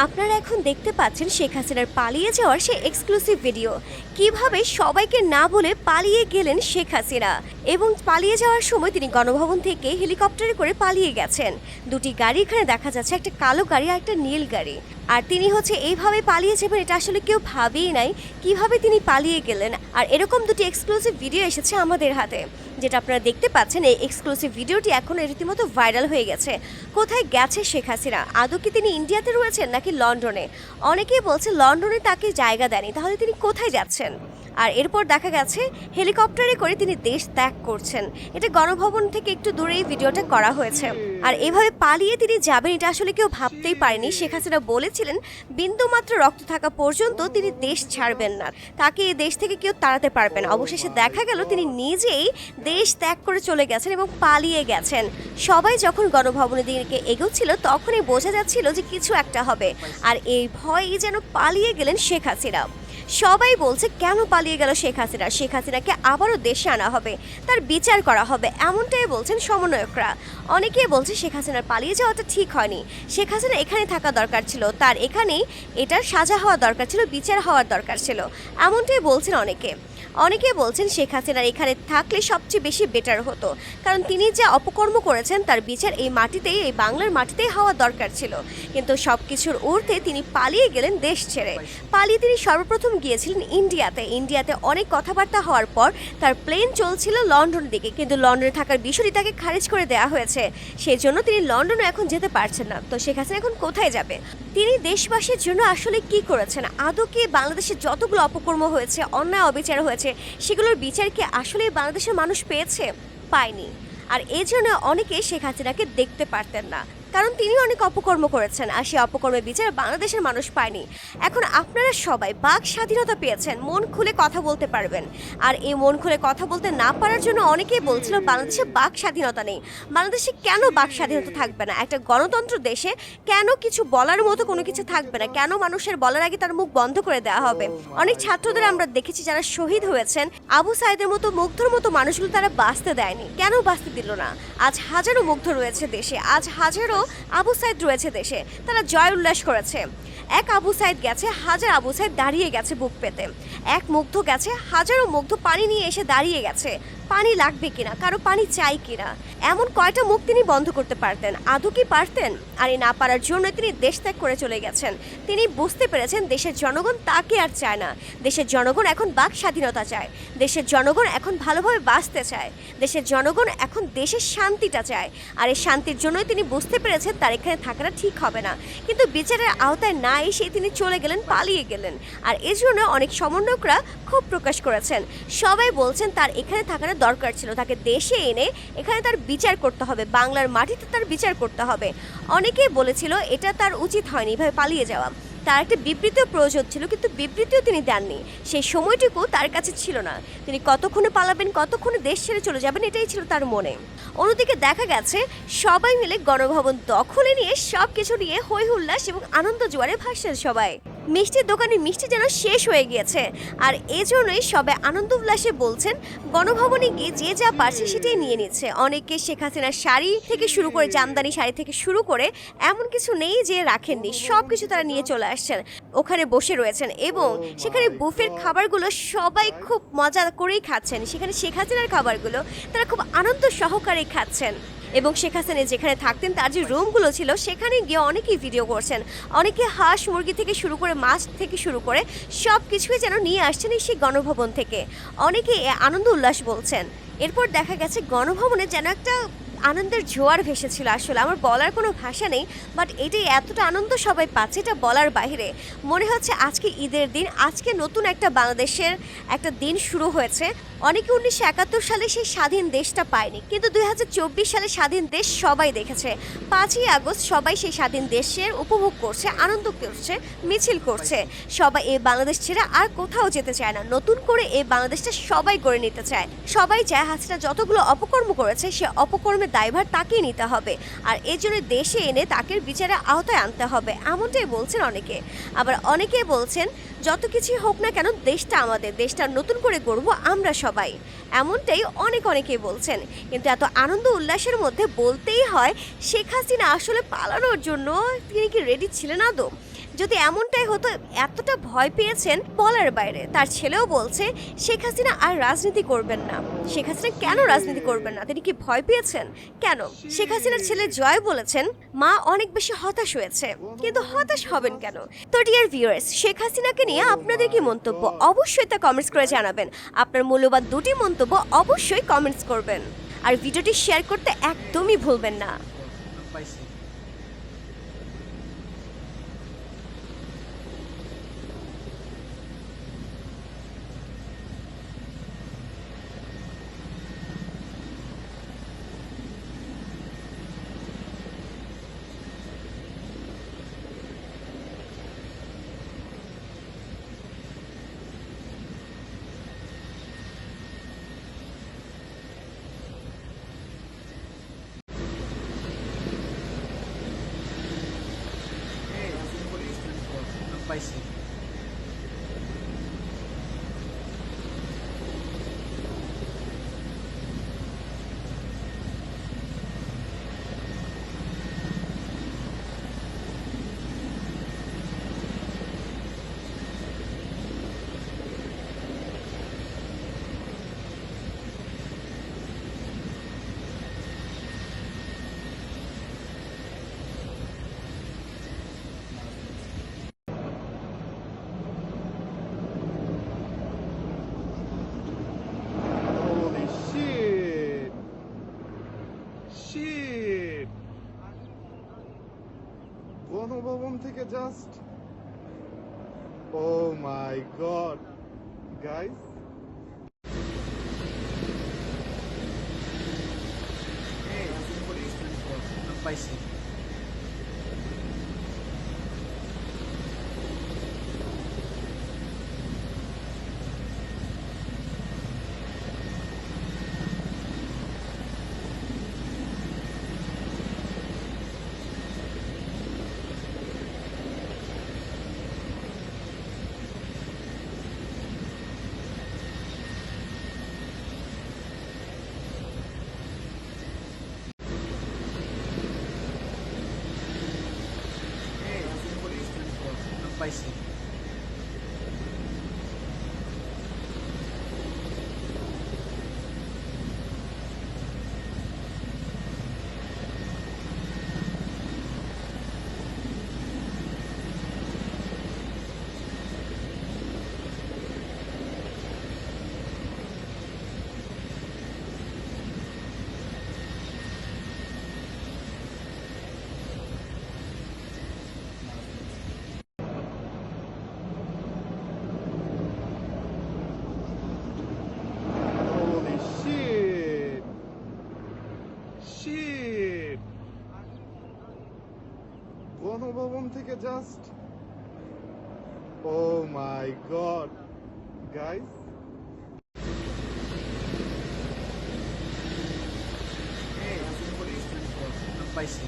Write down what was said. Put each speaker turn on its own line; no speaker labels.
আপনারা এখন দেখতে পাচ্ছেন শেখ হাসিনার পালিয়ে যাওয়ার সেই এক্সক্লুসিভ ভিডিও। কিভাবে সবাইকে না বলে পালিয়ে গেলেন শেখ হাসিনা এবং পালিয়ে যাওয়ার সময় তিনি গণভবন থেকে হেলিকপ্টারে করে পালিয়ে গেছেন। দুটি গাড়ি এখানে দেখা যাচ্ছে, একটা কালো গাড়ি আর একটা নীল গাড়ি। আর তিনি এইভাবে পালিয়ে যাবেন এটা আসলে কেউ ভাবেই নাই কিভাবে তিনি পালিয়ে গেলেন। আর এরকম দুটি এক্সক্লুসিভ ভিডিও এসেছে আমাদের হাতে, যেটা আপনারা দেখতে পাচ্ছেন। এই এক্সক্লুসিভ ভিডিওটি এখন রীতিমতো ভাইরাল হয়ে গেছে। কোথায় গেছে শেখ হাসিনা? আদৌ কি তিনি ইন্ডিয়াতে রয়েছেন নাকি লন্ডনে? অনেকেই বলছে লন্ডনে তাকে জায়গা দেয়নি, তাহলে তিনি কোথায় যাচ্ছেন? আর এরপর দেখা গেছে হেলিকপ্টারে করে তিনি দেশ ত্যাগ করছেন। এটা গণভবন থেকে একটু দূরেই ভিডিওটা করা হয়েছে। আর এভাবে পালিয়ে তিনি যাবেন এটা আসলে কেউ ভাবতেই পারেনি। শেখ হাসিনা বলেছিলেন বিন্দুমাত্র রক্ত থাকা পর্যন্ত তিনি দেশ ছাড়বেন না, তাকে এই দেশ থেকে কেউ তাড়াতে পারবে না। অবশেষে দেখা গেল তিনি নিজেই দেশ ত্যাগ করে চলে গেছেন এবং পালিয়ে গেছেন। সবাই যখন গণভবনের দিকে এগোচ্ছিল তখনই বোঝা যাচ্ছিল যে কিছু একটা হবে। আর এই ভয়ই যেন পালিয়ে গেলেন শেখ হাসিনা। সবাই বলছে কেন পালিয়ে গেল শেখ হাসিনা? শেখ হাসিনাকে আবারও দেশে আনা হবে, তার বিচার করা হবে, এমনটাই বলছেন সমন্বয়করা। অনেকেই বলছে শেখ হাসিনার পালিয়ে যাওয়াটা ঠিক হয়নি, শেখ হাসিনা এখানে থাকা দরকার ছিল, তার এখানেই এটার সাজা হওয়া দরকার ছিল, বিচার হওয়ার দরকার ছিল, এমনটাই বলছেন অনেকে বলছেন শেখ হাসিনার এখানে থাকলে সবচেয়ে বেশি বেটার হতো, কারণ তিনি যে অপকর্ম করেছেন তার বিচার এই মাটিতেই, এই বাংলার মাটিতেই হওয়া দরকার ছিল। কিন্তু সব কিছুর ঊর্ধ্বে তিনি পালিয়ে গেলেন দেশ ছেড়ে। পালিয়ে তিনি সর্বপ্রথম গিয়েছিলেন ইন্ডিয়াতে অনেক কথাবার্তা হওয়ার পর তার প্লেন চলছিল লন্ডনের দিকে, কিন্তু লন্ডনে থাকার বিষয়টি তাকে খারিজ করে দেওয়া হয়েছে। সেই জন্য তিনি লন্ডনে এখন যেতে পারছেন না। তো শেখ হাসিনা এখন কোথায় যাবে? তিনি দেশবাসীর জন্য আসলে কি করেছেন? আদৌ কি বাংলাদেশে যতগুলো অপকর্ম হয়েছে, অন্যায় অবিচার হয়েছে, সেগুলোর বিচার কি আসলে বাংলাদেশের মানুষ পেয়েছে? পায়নি। আর এই জন্য অনেকে শেখ হাসিনাকে দেখতে পারতেন না, কারণ তিনি অনেক অপকর্ম করেছেন, আর সেই অপকর্মের বিচার বাংলাদেশের মানুষ পায়নি। এখন আপনারা সবাই বাক স্বাধীনতা পেয়েছেন, মন খুলে কথা বলতে পারবেন। আর এই মন খুলে কথা বলতে না পারার জন্য অনেকেই বলছিল বাংলাদেশে বাক স্বাধীনতা নেই। বাংলাদেশে কেন বাক স্বাধীনতা থাকবে না? একটা গণতন্ত্র দেশে কেন কিছু বলার মতো কোনো কিছু থাকবে না? কেন মানুষের বলার আগে তার মুখ বন্ধ করে দেওয়া হবে? অনেক ছাত্রদের আমরা দেখেছি যারা শহীদ হয়েছেন, আবু সাইদের মতো মুগ্ধর মতো মানুষগুলো তারা বাঁচতে দেয়নি। কেন বাঁচতে দিল না? আজ হাজারো মুগ্ধ রয়েছে দেশে, আজ হাজারো আবু সাইদ রয়েছে দেশে, তারা জয় উল্লাস করেছে। এক আবু সাইদ গেছে, হাজার আবু সাইদ দাঁড়িয়ে গেছে বুক পেতে। এক মুগ্ধ গেছে, হাজারো মুগ্ধ পানি নিয়ে এসে দাঁড়িয়ে গেছে। পানি লাগবে কিনা, কারো পানি চাই কিনা, এমন কয়টা মুখ তিনি বন্ধ করতে পারতেন? আদৌ কি পারতেন? আর এই না পারার জন্য তিনি দেশ ত্যাগ করে চলে গেছেন। তিনি বুঝতে পেরেছেন দেশের জনগণ তাকে আর চায় না। দেশের জনগণ এখন বাক স্বাধীনতা চায়, দেশের জনগণ এখন ভালোভাবে বাঁচতে চায়, দেশের জনগণ এখন দেশের শান্তিটা চায়। আর এই শান্তির জন্যই তিনি বুঝতে পেরেছেন তার এখানে থাকাটা ঠিক হবে না। কিন্তু বিচারের আওতায় না এসে তিনি চলে গেলেন, পালিয়ে গেলেন। আর এই জন্য অনেক সমন্বয়করা ক্ষোভ প্রকাশ করেছেন। সবাই বলছেন তার এখানে থাকাটা দরকার ছিল, তাকে দেশে এনে এখানে তার বিচার করতে হবে, বাংলার মাটিতে তার বিচার করতে হবে। অনেকেই বলেছিল এটা তার উচিত হয়নি এভাবে পালিয়ে যাওয়া, তার একটা বিবৃতিও প্রয়োজন ছিল, কিন্তু বিবৃতিও তিনি দেননি। সেই সময়টুকু তার কাছে ছিল না। তিনি কতক্ষণে পালাবেন, কতক্ষণে দেশ ছেড়ে চলে যাবেন, এটাই ছিল তার মনে। অন্যদিকে দেখা গেছে সবাই মিলে গণভবন দখলে নিয়ে সব কিছু নিয়ে হই হুল্লাস এবং আনন্দ জোয়ারে ভাসছেন সবাই। মিষ্টির দোকানে মিষ্টি যেন শেষ হয়ে গিয়েছে। আর এজন্যই সবাই আনন্দ উল্লাসে বলছেন গণভবনে গিয়ে যে যা পারছে সেটাই নিয়ে নিচ্ছে। অনেকে শেখ হাসিনার শাড়ি থেকে শুরু করে, জামদানি শাড়ি থেকে শুরু করে এমন কিছু নেই যে রাখেননি, সব কিছু তারা নিয়ে চলে আসছেন, ওখানে বসে রয়েছেন। এবং সেখানে বুফের খাবারগুলো সবাই খুব মজা করেই খাচ্ছেন। সেখানে শেখ হাসিনার খাবারগুলো তারা খুব আনন্দ সহকারে খাচ্ছেন। এবং শেখ হাসিনা যেখানে থাকতেন তার যে রুমগুলো ছিল সেখানে গিয়ে অনেকেই ভিডিও করছেন। অনেকে হাঁস মুরগি থেকে শুরু করে মাছ থেকে শুরু করে সব কিছুই যেন নিয়ে আসছেন সেই গণভবন থেকে। অনেকেই আনন্দ উল্লাস বলছেন। এরপর দেখা গেছে গণভবনে যেন একটা আনন্দের জোয়ার ভেসেছিল। আসলে আমার বলার কোনো ভাষা নেই, বাট এটাই এতটা আনন্দ সবাই পাচ্ছে, এটা বলার বাইরে। মনে হচ্ছে আজকে ঈদের দিন, আজকে নতুন একটা বাংলাদেশের একটা দিন শুরু হয়েছে। অনেকে 1971 সালে সেই স্বাধীন দেশটা পায়নি, কিন্তু 2024 সালে স্বাধীন দেশ সবাই দেখেছে। 5ই আগস্ট সবাই সেই স্বাধীন দেশের উপভোগ করছে, আনন্দ করছে, মিছিল করছে। সবাই এই বাংলাদেশ ছেড়ে আর কোথাও যেতে চায় না, নতুন করে এই বাংলাদেশটা সবাই করে নিতে চায়। সবাই চায় হাসিনা যতগুলো অপকর্ম করেছে সে অপকর্মের দায়ভার তাকেই নিতে হবে, আর এই জন্য দেশে এনে তাকে বিচারের আওতায় আনতে হবে, এমনটাই বলছেন অনেকে। আবার অনেকে বলছেন যত কিছুই হোক না কেন দেশটা আমাদের, দেশটা নতুন করে গড়ব আমরা সবাই, এমনটাই অনেকেই বলছেন। কিন্তু এত আনন্দ উল্লাসের মধ্যে বলতেই হয় শেখ হাসিনা আসলে পালানোর জন্য তিনি কি রেডি ছিলেন আদৌ? যদি এমনটাই হতো, এতটা ভয় পেয়েছেন বলার বাইরে। তার ছেলেও বলছে শেখ হাসিনা আর রাজনীতি করবেন না। শেখ হাসিনা কেন রাজনীতি করবেন না? তিনি কি ভয় পেয়েছেন? কেন? শেখ হাসিনার ছেলে জয় বলেছেন মা অনেক বেশি হতাশ হয়েছে, কিন্তু হতাশ হবেন কেন? তো ডিয়ার ভিউয়ার্স, শেখ হাসিনাকে নিয়ে আপনাদের কি মন্তব্য? অবশ্যই তা কমেন্টস করে জানাবেন। আপনার মূল্যবান দুটি মন্তব্য অবশ্যই কমেন্টস করবেন, আর ভিডিওটি শেয়ার করতে একদমই ভুলবেন না।
পাইছি।
Holy shit! Shit! গণভবন থেকে just Oh my god! Guys?
পাইছি। পাইছি।
Holy shit! Shit! গণভবন থেকে just Oh my god! Guys?
পাইছি।